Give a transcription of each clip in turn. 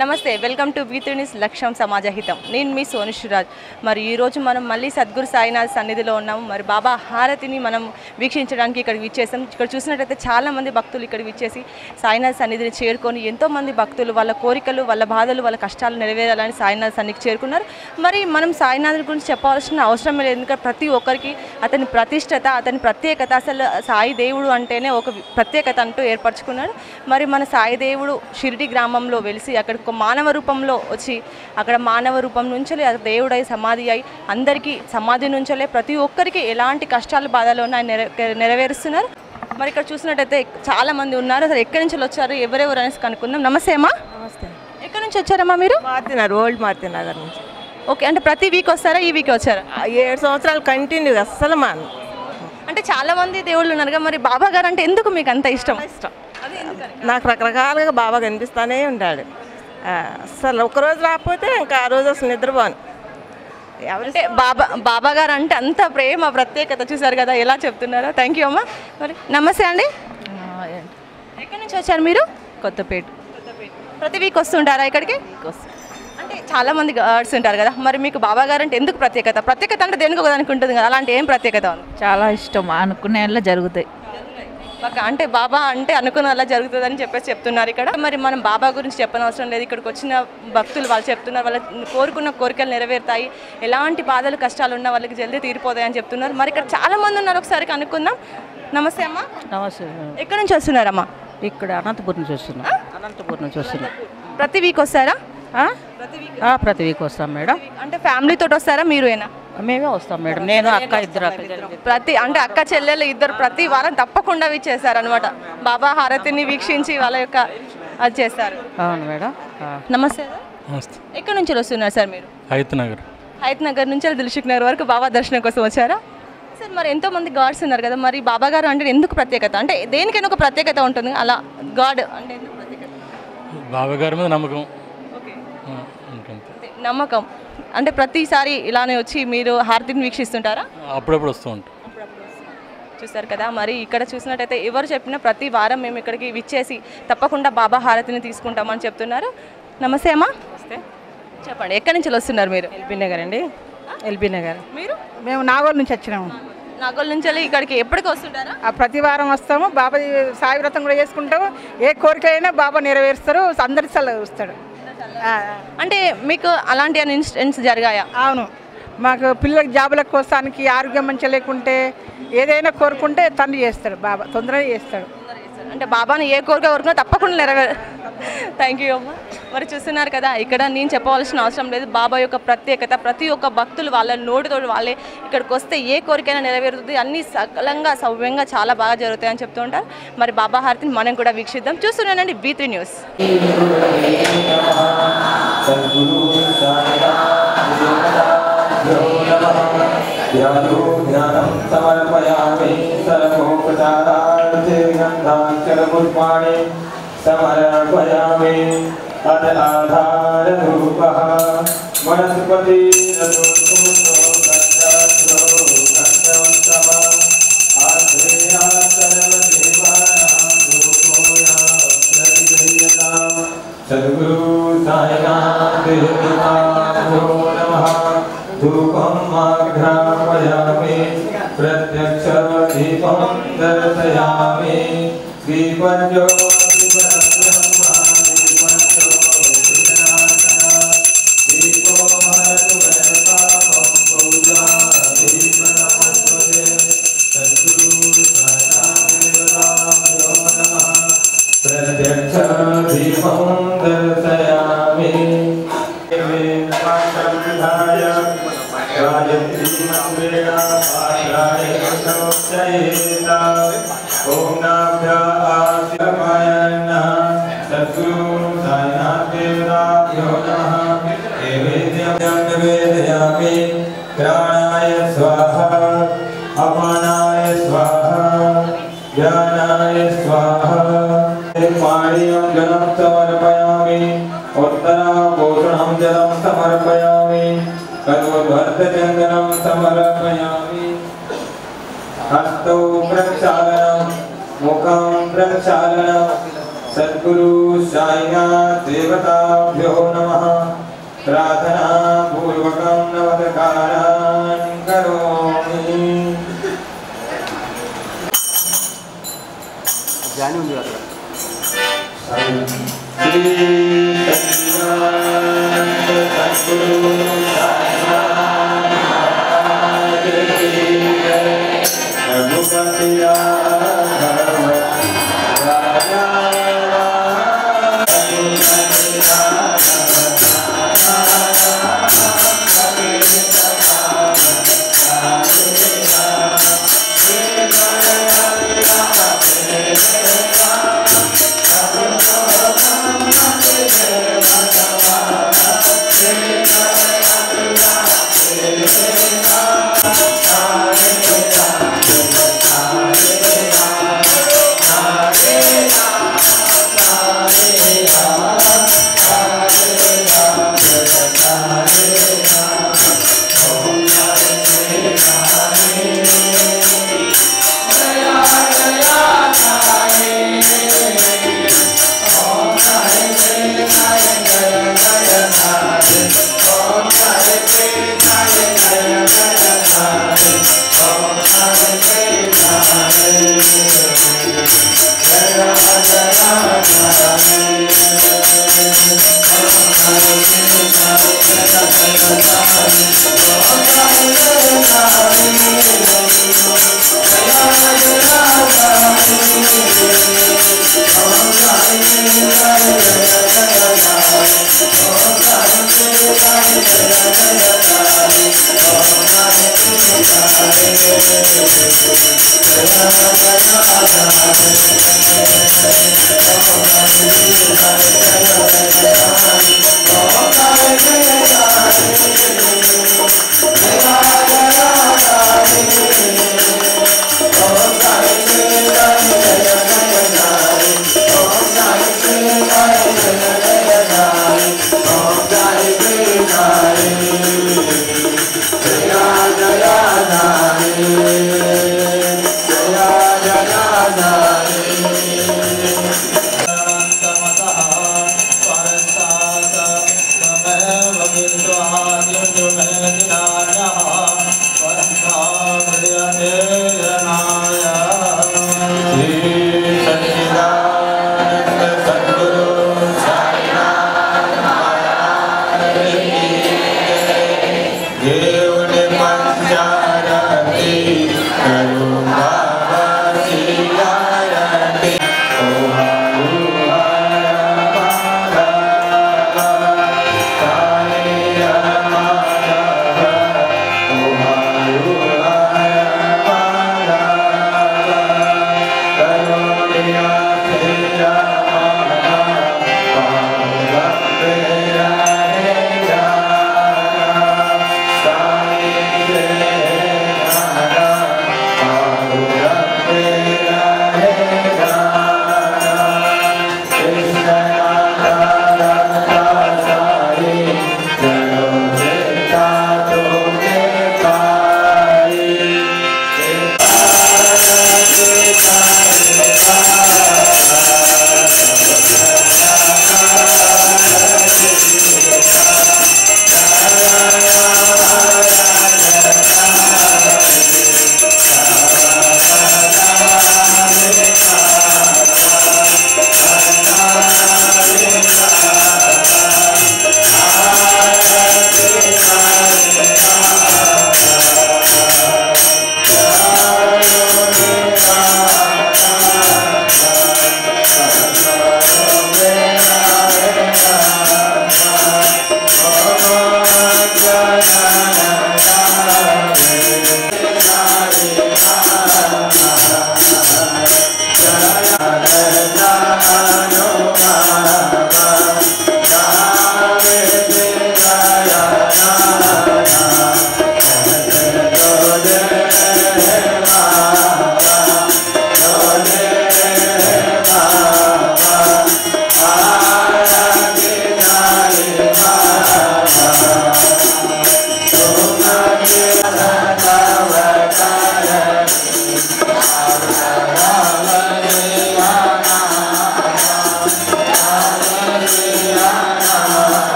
నమస్తే, welcome to వి3 లక్ష్యం సమాజహితం. నేను మీ సోనుశ్రాజ్. మరి ఈరోజు మనం మళ్ళీ సద్గురు సాయినాథ్ సన్నిధిలో ఉన్నాము. మరి బాబా హారతిని మనం వీక్షించడానికి ఇక్కడికి విచ్చేసాం. ఇక్కడ చూసినట్టయితే చాలామంది భక్తులు ఇక్కడికి విచ్చేసి సాయినాథ్ సన్నిధిని చేరుకొని ఎంతోమంది భక్తులు వాళ్ళ కోరికలు, వాళ్ళ బాధలు, వాళ్ళ కష్టాలు నెరవేరాలని సాయినాథ్ సన్నిధికి చేరుకున్నారు. మరి మనం సాయినాథ్ గురించి చెప్పాల్సిన అవసరం లేదు, ఎందుకంటే ప్రతి ఒక్కరికి అతని ప్రతిష్టత, అతని ప్రత్యేకత, అసలు సాయి దేవుడు అంటేనే ఒక ప్రత్యేకత అంటూ ఏర్పరచుకున్నాడు. మరి మన సాయి దేవుడు షిరిడి గ్రామంలో వెలిసి అక్కడ ఒక మానవ రూపంలో వచ్చి అక్కడ మానవ రూపం నుంచి దేవుడై సమాధి అయి అందరికీ సమాధి నుంచలే ప్రతి ఒక్కరికి ఎలాంటి కష్టాలు బాధలు ఆయన నెరవేరుస్తున్నారు. మరి ఇక్కడ చూసినట్టయితే చాలామంది ఉన్నారు. అసలు ఎక్కడి నుంచి వచ్చారు, ఎవరెవరు అనేసి కనుక్కుందాం. నమస్తే అమ్మా. నమస్తే. ఎక్కడి నుంచి వచ్చారమ్మా మీరు? ఓల్డ్ మారుతి నగర్ నుంచి. ఓకే, అంటే ప్రతి వీక్ వస్తారా? ఈ వీక్ వచ్చారా? 7 సంవత్సరాలు కంటిన్యూ అస్సలు మాను. అంటే చాలామంది దేవుళ్ళు ఉన్నారుగా, మరి బాబా గారు అంటే ఎందుకు మీకు అంత ఇష్టం? నాకు రకరకాలుగా బాగా కనిపిస్తూనే ఉంటాడు. అస్సలు ఒకరోజు రాకపోతే ఇంకా ఆ రోజు అసలు నిద్రపోను. అంటే బాబా గారు అంటే అంత ప్రేమ, ప్రత్యేకత చూసారు కదా ఎలా చెప్తున్నారో. థ్యాంక్ యూ అమ్మా. మరి నమస్తే అండి. ఎక్కడి నుంచి వచ్చారు మీరు? కొత్తపేట. ప్రతి వీక్ వస్తుంటారా ఇక్కడికి? అంటే చాలామంది గార్డ్స్ ఉంటారు కదా, మరి మీకు బాబా గారు అంటే ఎందుకు ప్రత్యేకత? ప్రత్యేకత అంటే దేనికి ఒకదానికి ఉంటుంది కదా, అలాంటి ఏం ప్రత్యేకత ఉంది? చాలా ఇష్టం, అనుకునే అలా జరుగుతాయి. అంటే బాబా అంటే అనుకున్న అలా జరుగుతుందని చెప్పేసి చెప్తున్నారు ఇక్కడ. మరి మనం బాబా గురించి చెప్పనవసరం లేదు, ఇక్కడికి వచ్చిన భక్తులు వాళ్ళు చెప్తున్నారు వాళ్ళ కోరుకున్న కోరికలు నెరవేరుతాయి, ఎలాంటి బాధలు కష్టాలు ఉన్నా వాళ్ళకి జల్దీ తీరిపోతాయి అని చెప్తున్నారు. మరి ఇక్కడ చాలా మంది ఉన్నారు, ఒకసారి కనుక్కుందాం. నమస్తే అమ్మా. నమస్తే. ఎక్కడి నుంచి వస్తున్నారమ్మా? ఇక్కడ అనంతపురం నుంచి వస్తున్నా. అనంతపురం నుంచి వస్తున్నా. ప్రతి వీక్ వస్తారా? ప్రతి వీక్ వస్తాం మేడం. అంటే ఫ్యామిలీతో వస్తారా మీరేనా? మేమే వస్తాం మేడం, నేను అక్క ఇద్దరు అంటే అక్క చెల్లెలు ఇద్దరు ప్రతి వారం తప్పకుండా చేశారనమాట. బాబా హారతిని వీక్షించి వాళ్ళ యొక్క అది చేస్తారు. అవును మేడం. నమస్తే. నమస్తే. ఎక్కడి నుంచి వస్తున్నారు సార్ మీరు? హైత్ నగర్ నుంచి దిల్సుఖ్ నగర్ వరకు బాబా దర్శనం కోసం వచ్చారా సార్? మరి ఎంతో మంది గాడ్స్ ఉన్నారు కదా, మరి బాబా గారు అంటే ఎందుకు ప్రత్యేకత? అంటే దేనికైనా ఒక ప్రత్యేకత ఉంటుంది, అలా గాడ్ అంటే ఎందుకు ప్రత్యేకత? బాబా గారి మీద నమ్మకం. నమ్మకం అంటే ప్రతిసారి ఇలానే వచ్చి మీరు హారతిని వీక్షిస్తుంటారా? అప్పుడప్పుడు వస్తూ ఉంటాం. చూస్తారు కదా, మరి ఇక్కడ చూసినట్టయితే ఎవరు చెప్పినా ప్రతి వారం మేము ఇక్కడికి విచ్చేసి తప్పకుండా బాబా హారతిని తీసుకుంటామని చెప్తున్నారు. నమస్తే అమ్మా. నమస్తే. చెప్పండి, ఎక్కడి నుంచి వస్తున్నారు మీరు? ఎల్బీ నగర్ అండి. ఎల్బీ నగర్. మీరు? మేము నాగోల్ నుంచి వచ్చినాము. నాగోల్ నుంచి ఇక్కడికి ఎప్పటికి వస్తుంటారా? ప్రతి వారం వస్తాము. బాబా సాయి వ్రతం కూడా చేసుకుంటాము. ఏ కోరిక అయినా బాబా నెరవేరుస్తారు, అందరి సలహా వస్తాడు. అంటే మీకు అలాంటి ఇన్సిడెంట్స్ జరిగాయా? అవును, మాకు పిల్లలకి జాబుల కోసానికి ఆరోగ్యం మంచిగా లేకుంటే ఏదైనా కోరుకుంటే తండ్రి చేస్తాడు, బాబా తొందరగా చేస్తాడు. అంటే బాబాని ఏ కోరిక కోరుకున్నా తప్పకుండా నెరవేరు. థ్యాంక్ యూ అమ్మ. మరి చూస్తున్నారు కదా, ఇక్కడ నేను చెప్పవలసిన అవసరం లేదు, బాబా యొక్క ప్రత్యేకత. ప్రతి ఒక్క భక్తులు వాళ్ళ నోటితో వాళ్ళే ఇక్కడికి వస్తే ఏ కోరికైనా నెరవేరుతుంది, అన్ని సకలంగా సవ్యంగా చాలా బాగా జరుగుతాయని చెప్తూ ఉంటారు. మరి బాబా హారతిని మనం కూడా వీక్షిద్దాం. చూస్తున్నానండి వి3 న్యూస్. సమర్పయామి సర్వోపచారార్థే గంధాక్షరపుష్పాణి సమర్పయామి ఆధారరూపః వనస్పతి సద్గురు సాయినాథ్ ధూపం ఆఘ్రాపయామి ప్రత్యక్ష దీపం దర్శయామి ప్రత్యక్ష దీపం దర్శయామి गायत्री मंत्रेण पाशायेन ओम नाभ्या आशिर्वायन सद्गुरु साईनाथ देवताभ्यो नमः नैवेद्यं निवेदयामि प्राणाय स्वाहा अपानाय स्वाहा ज्ञानाय स्वाहा पाणियं जलं समर्पयामि उत्तराभूषणं जलं समर्पयामि कल्ववर्धचन्दनं समर्पयामि हस्तौ प्रक्षालनं मुखं प्रक्षालनं सद्गुरु साईनाथ देवताभ्यो नमः प्रार्थना पूर्वकं नमस्कारान् करोमि श्री सच्चिदानंद सद्गुरु साईनाथ महाराज की जय। रघुपति राघव राजा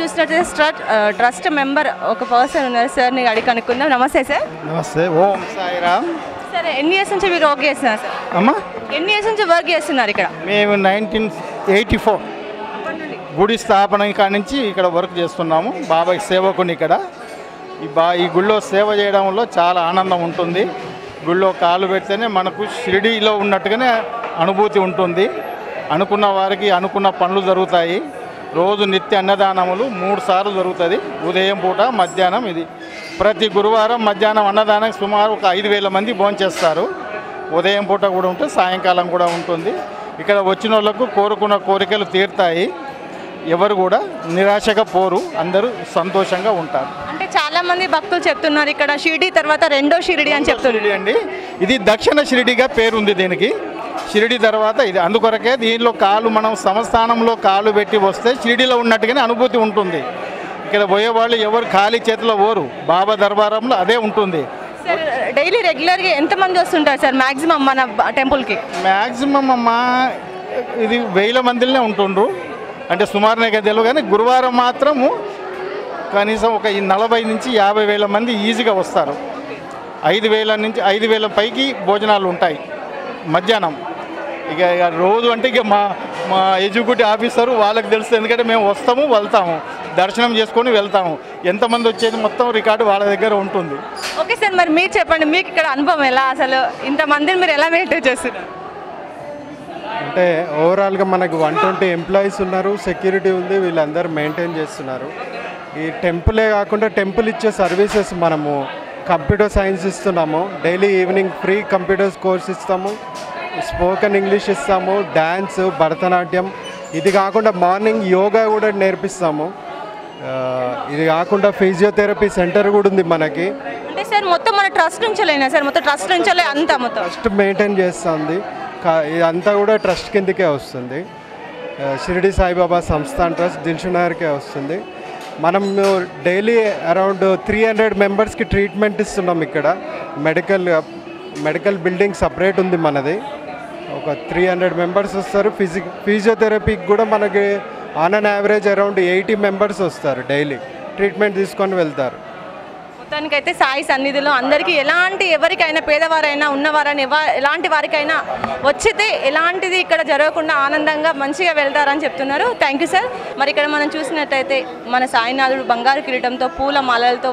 చూసినట్లయితే ట్రస్ట్ మెంబర్ ఒక పర్సన్ ఉన్నారు సార్ని అడిగి కనుక్కుందాం. నమస్తే సార్. నమస్తే. ఓం సాయిరామ్. సరే, ఎన్ని ఇయర్స్ నుంచి మీరు వర్క్ చేస్తున్నారు సార్? అమ్మా, ఎన్ని ఇయర్స్ నుంచి వర్క్ చేస్తున్నారు ఇక్కడ? మేము 1984 గుడి స్థాపన కాడి నుంచి ఇక్కడ వర్క్ చేస్తున్నాము. బాబాయ్ సేవకుని ఇక్కడ ఈ గుళ్ళో సేవ చేయడంలో చాలా ఆనందం ఉంటుంది. గుళ్ళో కాలు పెడితేనే మనకు షిరిడీలో ఉన్నట్టుగానే అనుభూతి ఉంటుంది. అనుకున్న వారికి అనుకున్న పనులు జరుగుతాయి. రోజు నిత్య అన్నదానములు 3 సార్లు జరుగుతుంది. ఉదయం పూట, మధ్యాహ్నం. ఇది ప్రతి గురువారం మధ్యాహ్నం అన్నదానం సుమారు ఒక 5,000 మంది భోంచేస్తారు. ఉదయం పూట కూడా ఉంటుంది, సాయంకాలం కూడా ఉంటుంది. ఇక్కడ వచ్చిన వాళ్ళకు కోరుకున్న కోరికలు తీరుతాయి. ఎవరు కూడా నిరాశగా పోరు, అందరూ సంతోషంగా ఉంటారు. అంటే చాలా మంది భక్తులు చెప్తున్నారు ఇక్కడ షిరిడి తర్వాత రెండో షిరిడి అని చెప్తున్నారు అండి. ఇది దక్షిణ షిరిడిగా పేరుంది దీనికి. షిరిడి తర్వాత ఇది, అందుకొరకే దీనిలో మనం సంస్థానంలో కాలు పెట్టి వస్తే షిరిడిలో ఉన్నట్టుగానే అనుభూతి ఉంటుంది. ఇక్కడ పోయేవాళ్ళు ఎవరు ఖాళీ చేతిలో పోరు. బాబా దర్బారంలో అదే ఉంటుంది. సార్, డైలీ రెగ్యులర్గా ఎంతమంది వస్తుంటారు సార్ మ్యాక్సిమం మన టెంపుల్కి? మ్యాక్సిమం ఇది 1000 మందిలోనే ఉంటుండ్రు. అంటే సుమారునే తెలియదు, కానీ గురువారం మాత్రము కనీసం ఒక 40 నుంచి 50,000 మంది ఈజీగా వస్తారు. 5,000 నుంచి 5,000 పైకి భోజనాలు ఉంటాయి మధ్యాహ్నం. ఇక రోజు అంటే ఇక మా ఎగ్జిక్యూటివ్ ఆఫీసరు వాళ్ళకి తెలుస్తుంది. ఎందుకంటే మేము వస్తాము, వెళ్తాము, దర్శనం చేసుకొని వెళ్తాము. ఎంతమంది వచ్చేది మొత్తం రికార్డు వాళ్ళ దగ్గర ఉంటుంది. ఓకే సార్, మరి మీరు చెప్పండి, మీకు ఇక్కడ అనుభవం ఎలా? అసలు ఇంతమందిని మీరు ఎలా మెయింటైన్ చేస్తున్నారు? అంటే ఓవరాల్గా మనకు 120 ఎంప్లాయీస్ ఉన్నారు, సెక్యూరిటీ ఉంది, వీళ్ళందరూ మెయింటైన్ చేస్తున్నారు. ఈ టెంపులే కాకుండా టెంపుల్ ఇచ్చే సర్వీసెస్ మనము కంప్యూటర్ సైన్స్ ఇస్తున్నాము. Daily evening free computers course ఇస్తాము, స్పోకెన్ ఇంగ్లీష్ ఇస్తాము, డ్యాన్స్, భరతనాట్యం. ఇది కాకుండా మార్నింగ్ యోగా కూడా నేర్పిస్తాము. ఇది కాకుండా ఫిజియోథెరపీ సెంటర్ కూడా ఉంది మనకి. అంటే సార్ మొత్తం మన ట్రస్ట్ నుంచేనా సార్? మొత్తం ట్రస్ట్ నుంచే అంతా మొత్తం ట్రస్ట్ మెయింటైన్ చేస్తుంది. ఇదంతా కూడా ట్రస్ట్ కిందకే వస్తుంది. షిరిడి సాయిబాబా సంస్థాన్ ట్రస్ట్ దిల్షునగర్కే వస్తుంది. మనం డైలీ అరౌండ్ 300 మెంబర్స్కి ట్రీట్మెంట్ ఇస్తున్నాం ఇక్కడ. మెడికల్ బిల్డింగ్ సపరేట్ ఉంది మనది. ఒక 300 మెంబర్స్ వస్తారు. ఫిజియోథెరపీకి కూడా మనకి on an average around 80 members వస్తారు. డైలీ ట్రీట్మెంట్ తీసుకొని వెళ్తారు. మొత్తానికైతే సాయి సన్నిధిలో అందరికీ ఎలాంటి, ఎవరికైనా పేదవారైనా ఉన్నవారైనా ఎలాంటి వారికైనా వచ్చితే ఎలాంటిది ఇక్కడ జరగకుండా ఆనందంగా మంచిగా వెళ్తారని చెప్తున్నారు. Thank you sir. మరి ఇక్కడ మనం చూసినట్టయితే మన సాయినాథుడు బంగారు కిరీటంతో, పూల మాలలతో,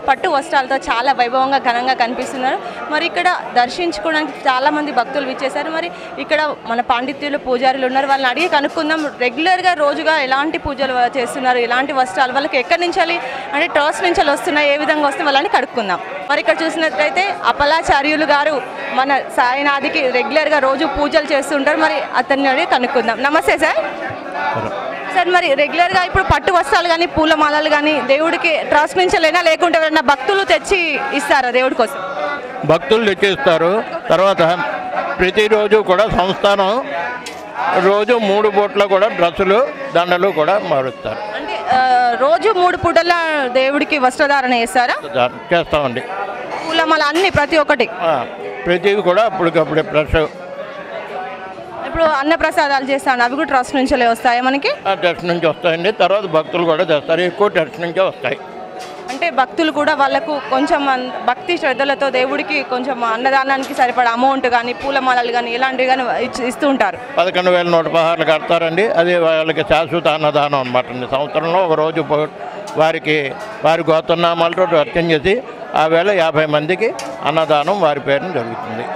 పట్టు వస్త్రాలతో చాలా వైభవంగా ఘనంగా కనిపిస్తున్నారు. మరి ఇక్కడ దర్శించుకోవడానికి చాలామంది భక్తులు విచ్చేశారు. మరి ఇక్కడ మన పాండిత్యులు, పూజారులు ఉన్నారు, వాళ్ళని అడిగి కనుక్కుందాం. రెగ్యులర్గా రోజుగా ఎలాంటి పూజలు చేస్తున్నారు, ఎలాంటి వస్త్రాలు వాళ్ళకి ఎక్కడి నుంచి అంటే ట్రస్ట్ నుంచి వస్తున్నాయి, ఏ విధంగా వస్తున్నాయి వాళ్ళని కనుక్కుందాం. మరి ఇక్కడ చూసినట్లయితే అప్పలాచార్యులు గారు మన సాయినాథికి రెగ్యులర్గా రోజు పూజలు చేస్తుంటారు. మరి అతన్ని అడిగి కనుక్కుందాం. నమస్తే సార్. సార్, మరి రెగ్యులర్గా ఇప్పుడు పట్టు వస్త్రాలు కానీ, పూల మాలలు కానీ దేవుడికి ట్రస్ట్ నుంచి లేకుంటే ఎవరైనా భక్తులు తెచ్చి ఇస్తారా దేవుడి కోసం? భక్తులు తెచ్చిస్తారు. తర్వాత ప్రతిరోజు కూడా సంస్థానం రోజు 3 పూట్ల కూడా డ్రెస్సులు, దండలు కూడా మారుస్తారు. అంటే రోజు 3 పూటల దేవుడికి వస్త్రధారణ చేస్తారా? చేస్తామండి. పూలమాల అన్ని ప్రతి ఒక్కటి ప్రతివి కూడా అప్పటికప్పుడే ఫ్రెష్. ఇప్పుడు అన్నప్రసాదాలు చేస్తాను, అవి కూడా ట్రస్ట్ నుంచి వస్తాయి మనకి? ట్రస్ట్ నుంచి వస్తాయండి. తర్వాత భక్తులు కూడా చేస్తారు, ఎక్కువ ట్రస్ట్ నుంచే వస్తాయి. అంటే భక్తులు కూడా వాళ్ళకు కొంచెం భక్తి శ్రద్ధలతో దేవుడికి కొంచెం అన్నదానానికి సరిపడా అమౌంట్ కానీ, పూలమాలలు కానీ ఇలాంటివి కానీ ఇస్తూ ఉంటారు. 11,116 కడతారండి. అది వాళ్ళకి శాశ్వత అన్నదానం అనమాట. సంవత్సరంలో ఒక రోజు వారి గోత్రనామాలతో అర్చన చేసి ఆ వేళ 50 మందికి అన్నదానం వారి పేరున జరుగుతుంది.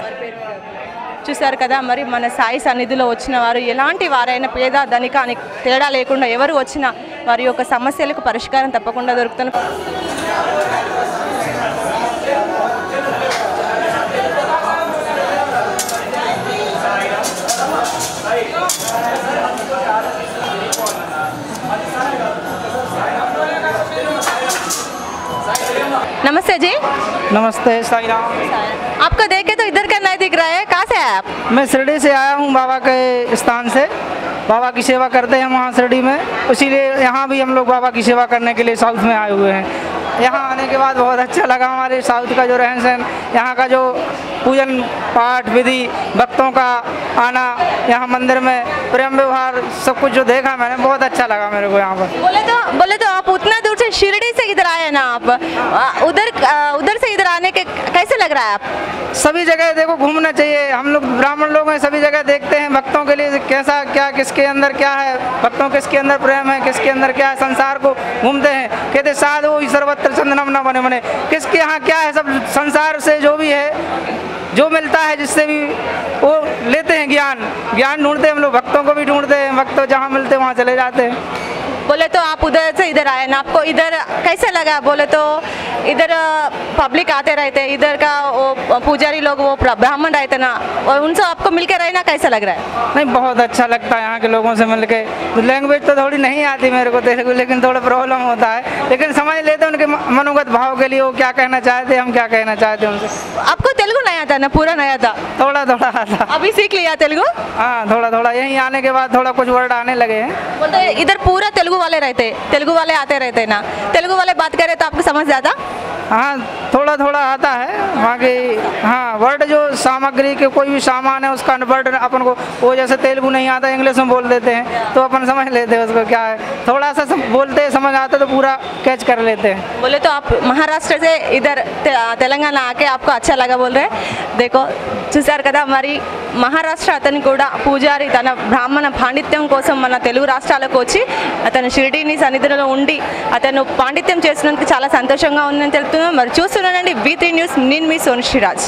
చూశారు కదా, మరి మన సాయి సన్నిధిలో వచ్చిన వారు ఎలాంటి వారైనా పేద ధనిక అని తేడా లేకుండా ఎవరు వచ్చినా వారి యొక్క సమస్యలకు పరిష్కారం తప్పకుండా దొరుకుతుంది. नमस्ते जी। नमस्ते साईं राम। आपको देखे तो इधर का नहीं दिख रहा है, कहाँ से है आप? मैं शिरडी से आया हूँ बाबा के स्थान से। बाबा की सेवा करते हैं वहाँ शिरडी में, इसीलिए यहाँ भी हम लोग बाबा की सेवा करने के लिए साउथ में आए हुए हैं। यहाँ आने के बाद बहुत अच्छा लगा। हमारे साउथ का जो रहन सहन, यहाँ का जो पूजन पाठ विधि, भक्तों का आना, यहाँ मंदिर में प्रेम व्यवहार, सब कुछ जो देखा मैंने, बहुत अच्छा लगा मेरे को यहाँ पर। बोले तो आप उतना दूर से शिरडी से इधर आए ना आप, उधर से इधर आने के कैसे लग रहा है आप? सभी जगह देखो घूमना चाहिए। हम लोग ब्राह्मण लोग हैं, सभी जगह देखते हैं भक्तों के लिए कैसा क्या, किसके अंदर क्या है, भक्तों किसके अंदर प्रेम है, किसके अंदर क्या है। संसार को घूमते हैं, कहते साधु सर्वत्र चंदनम न बने बने, किसके यहाँ क्या है। सब संसार से जो भी है, जो मिलता है, जिससे भी वो लेते हैं ज्ञान ढूंढते हैं। हम लोग भक्तों को भी ढूंढते हैं, भक्त जहाँ मिलते हैं वहाँ चले जाते हैं। बोले तो आप उधर से इधर आए ना, आपको इधर कैसे लगा? बोले तो इधर पब्लिक आते रहते हैं, इधर का वो पुजारी लोग वो ब्राह्मण रहते ना, और उनसे आपको मिलकर रहना कैसा लग रहा है? नहीं, बहुत अच्छा लगता है यहाँ के लोगों से मिल के। लैंग्वेज तो थोड़ी नहीं आती मेरे को तेलुगु, लेकिन थोड़ा प्रॉब्लम होता है, लेकिन समझ लेते हैं उनके मनोगत भाव के लिए, वो क्या कहना चाहते, हम क्या कहना चाहते हैं उनसे। आपको तेलुगु नहीं आता ना? पूरा नहीं आता? थोड़ा आता। अभी सीख लिया तेलुगु? हाँ, थोड़ा यहीं आने के बाद थोड़ा कुछ वर्ड आने लगे हैं। बोलते इधर पूरा तेलुगु वाले रहते, तेलुगु वाले आते रहते ना, तेलुगु वाले बात करे तो आपको समझ जाता? हाँ, थोड़ा आता है वहाँ की। हाँ, वर्ड जो सामग्री के कोई भी सामान है उसका वर्ड अपन को, वो जैसे तेलुगु नहीं आता इंग्लिश में बोल देते हैं, तो अपन समझ लेते हैं उसको क्या है। थोड़ा सा बोलते हैं, समझ आता तो पूरा कैच कर लेते हैं। बोले तो आप महाराष्ट्र से इधर तेलंगाना आके आपको अच्छा लगा बोल रहे हैं। देखो చూసారు కదా, మరి మహారాష్ట్ర అతను కూడా పూజారి తన బ్రాహ్మణ పాండిత్యం కోసం మన తెలుగు రాష్ట్రాలకు వచ్చి అతను షిరిడీని సన్నిధిలో ఉండి అతను పాండిత్యం చేసినందుకు చాలా సంతోషంగా ఉందని తెలుపుతున్నాం. మరి చూస్తున్నానండి V3 న్యూస్, నేను మీ సోనుశ్రీరాజ్.